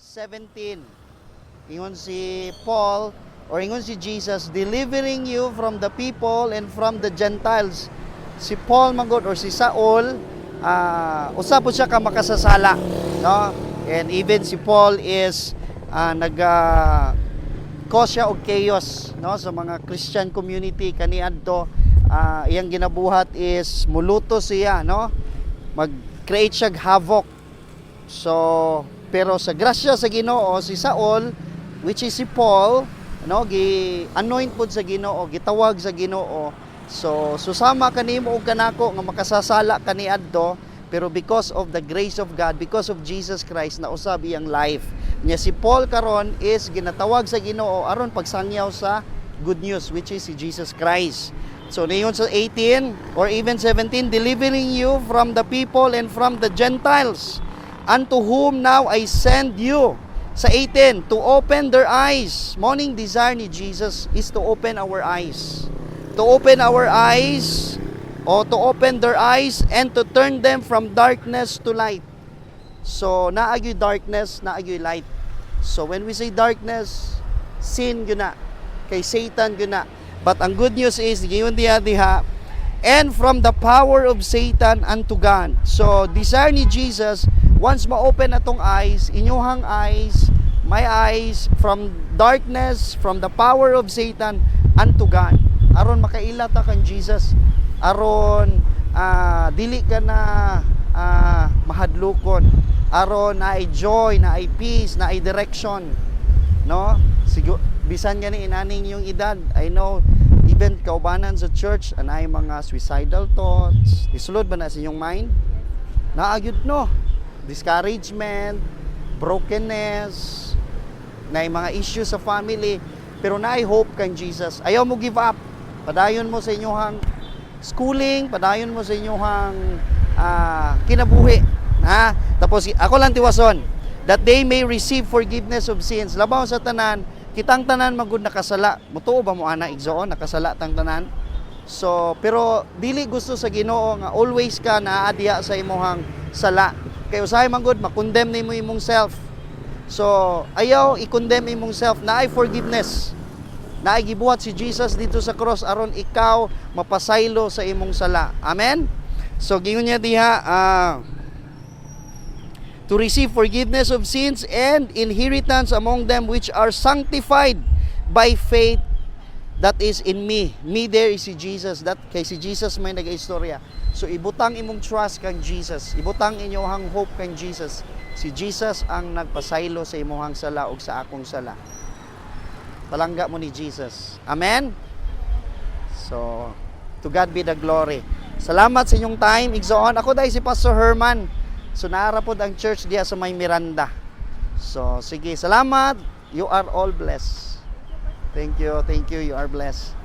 17. Ingon si Paul, or ingon si Jesus, delivering you from the people and from the Gentiles. Si Paul magod or si Saul, usa po siya ka makasasala, no? And even si Paul is cause siya og chaos, no, sa mga Christian community kaniadto. Iyang ginabuhat is muluto siya, no, mag-create siya havoc. So pero sa grasya sa Ginoo, si Saul, which is si Paul, no, gi-anoint pud sa Ginoo, gitawag sa Ginoo. So susama kanimo og kanako nga makasasala kaniadto, pero because of the grace of God, because of Jesus Christ, nausab iyang life. Nya si Paul karon is ginatawag sa Ginoo aron pagsangyaw sa good news, which is si Jesus Christ. So niyon sa 18 or even 17, delivering you from the people and from the Gentiles, unto whom now I send you. Sa 18, to open their eyes. Morning desire ni Jesus is to open our eyes. To open our eyes, o to open their eyes and to turn them from darkness to light. So naagyoy darkness, naagyoy light. So when we say darkness, sin gyud na, kay Satan gyud na. But ang good news is giyon diha and from the power of Satan unto God. So desire ni Jesus, once ma-open atong eyes, inyuhang eyes, my eyes, from darkness, from the power of Satan unto God. Aron makaila ta kan Jesus, aron dili ka na mahadlokon, aron na ay joy, na ay peace, na ay direction, no? Bisan gani inaning yung edad, I know even kaubanan sa church anay mga suicidal thoughts, isulod ba na sa inyong mind? Naagyud no, discouragement, brokenness, na mga issues sa family, pero naay hope kang Jesus. Ayaw mo give up, padayon mo sa inyong schooling, padayon mo sa inyong kinabuhi, ha? Tapos ako lang tiwason, that they may receive forgiveness of sins. Labaw sa tanan, kitang tanan magud nakasala. Mutuo ba mo ana igsoon nakasala tang tanan? So pero dili gusto sa Ginoo nga always ka naadya sa imong sala. Kay usahay man gud makondemn nimo imong self. So ayaw i-condemn imong self, na ay forgiveness. Na ay gibuhat si Jesus dito sa cross aron ikaw mapasaylo sa imong sala. Amen. So gingon niya diha to receive forgiveness of sins and inheritance among them which are sanctified by faith that is in me. Me there is si Jesus. That kay si Jesus may nagaistorya. So ibutang imong trust kang Jesus. Ibutang inyong hope kang Jesus. Si Jesus ang nagpasaylo sa imong sala ug sa akong sala. Palangga mo ni Jesus. Amen? So, to God be the glory. Salamat sa inyong time. Igsoon. Ako dahil si Pastor Herman. So naara pod ang church diya sa May Miranda. So sige, salamat. You are all blessed. Thank you, you are blessed.